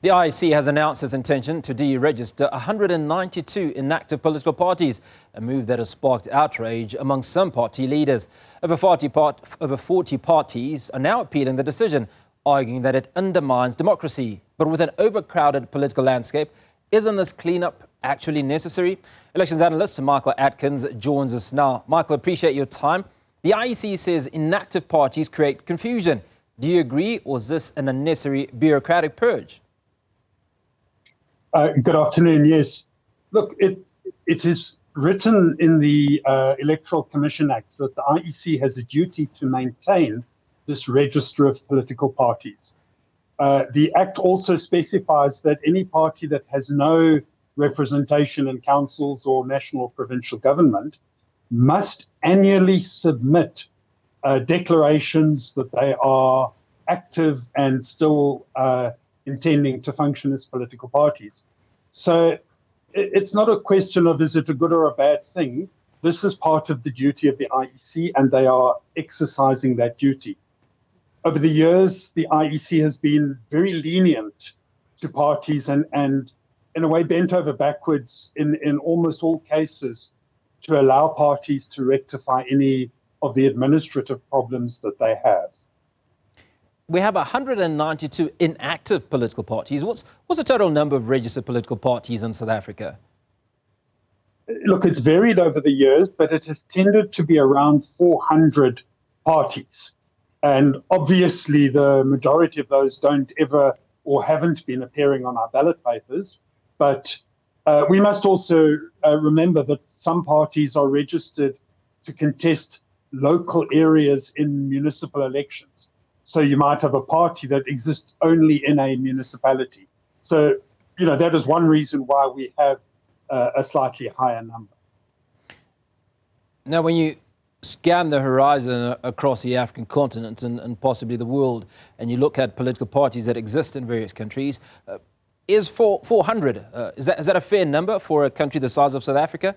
The IEC has announced its intention to deregister 192 inactive political parties, a move that has sparked outrage among some party leaders. Over 40 parties are now appealing the decision, arguing that it undermines democracy. But with an overcrowded political landscape, isn't this cleanup actually necessary? Elections analyst Michael Atkins joins us now. Michael, appreciate your time. The IEC says inactive parties create confusion. Do you agree, or is this an unnecessary bureaucratic purge? Good afternoon. Yes. Look, it is written in the Electoral Commission Act that the IEC has a duty to maintain this register of political parties. The Act also specifies that any party that has no representation in councils or national or provincial government must annually submit declarations that they are active and still intending to function as political parties. So it's not a question of is it a good or a bad thing. This is part of the duty of the IEC, and they are exercising that duty. Over the years, the IEC has been very lenient to parties and in a way bent over backwards in almost all cases to allow parties to rectify any of the administrative problems that they have. We have 192 inactive political parties. What's the total number of registered political parties in South Africa? Look, it's varied over the years, but it has tended to be around 400 parties. And obviously, the majority of those don't ever or haven't been appearing on our ballot papers. But we must also remember that some parties are registered to contest local areas in municipal elections. So you might have a party that exists only in a municipality. So, that is one reason why we have a slightly higher number. Now, when you scan the horizon across the African continent and possibly the world, and you look at political parties that exist in various countries, is 400, is that a fair number for a country the size of South Africa?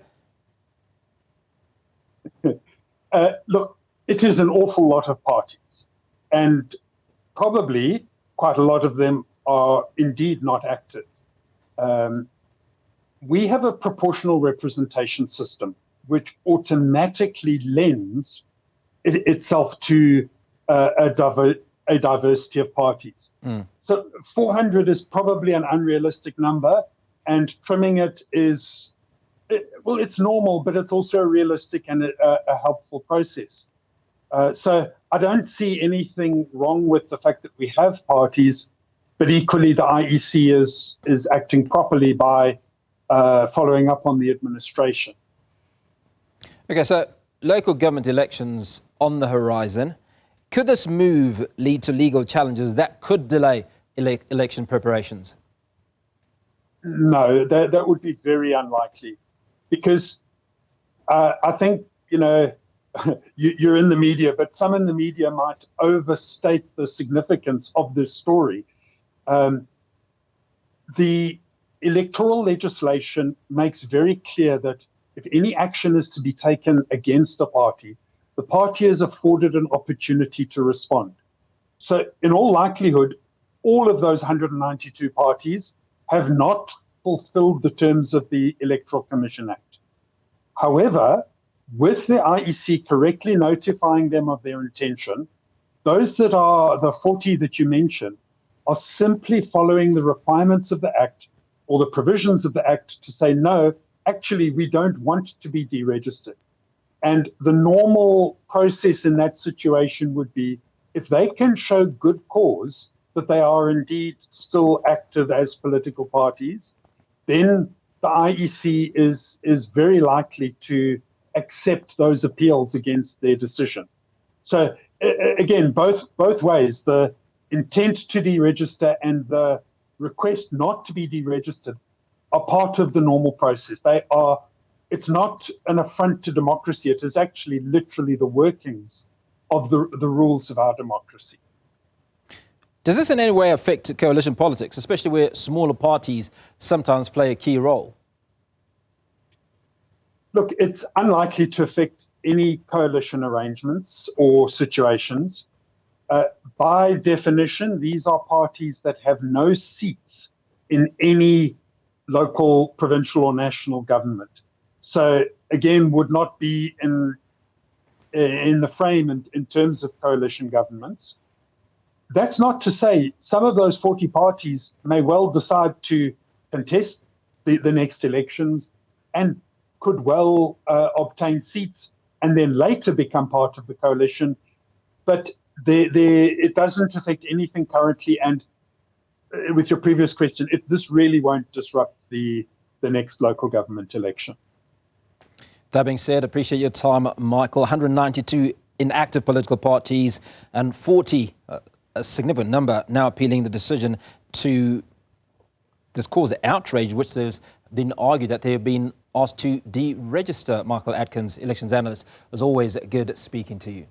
Look, it is an awful lot of parties. And probably quite a lot of them are indeed not active. We have a proportional representation system which automatically lends itself to a diversity of parties. So 400 is probably an unrealistic number, and trimming it is, it's normal, but it's also a realistic and a helpful process. So I don't see anything wrong with the fact that we have parties, but equally the IEC is acting properly by following up on the administration. Okay, so local government elections on the horizon. Could this move lead to legal challenges that could delay election preparations? No, that would be very unlikely, because I think, you're in the media, but some in the media might overstate the significance of this story. The electoral legislation makes very clear that if any action is to be taken against a party, the party is afforded an opportunity to respond. So in all likelihood, all of those 192 parties have not fulfilled the terms of the Electoral Commission Act. However, with the IEC correctly notifying them of their intention, those that are the 40 that you mentioned are simply following the requirements of the Act or the provisions of the Act to say, no, actually, we don't want to be deregistered. And the normal process in that situation would be, if they can show good cause that they are indeed still active as political parties, then the IEC is very likely to accept those appeals against their decision. So again, both ways, the intent to deregister and the request not to be deregistered are part of the normal process. It's not an affront to democracy. It is actually literally the workings of the rules of our democracy. Does this in any way affect coalition politics, especially where smaller parties sometimes play a key role? Look, it's unlikely to affect any coalition arrangements or situations. By definition, these are parties that have no seats in any local, provincial or national government. So again, would not be in the frame in terms of coalition governments. That's not to say some of those 40 parties may well decide to contest the next elections and could well obtain seats and then later become part of the coalition. But it doesn't affect anything currently. And with your previous question, this really won't disrupt the next local government election. That being said, appreciate your time, Michael. 192 inactive political parties and 40, a significant number, now appealing the decision to this cause outrage, which there's been argued that they have been asked to deregister. Michael Atkins, elections analyst, as always, good speaking to you.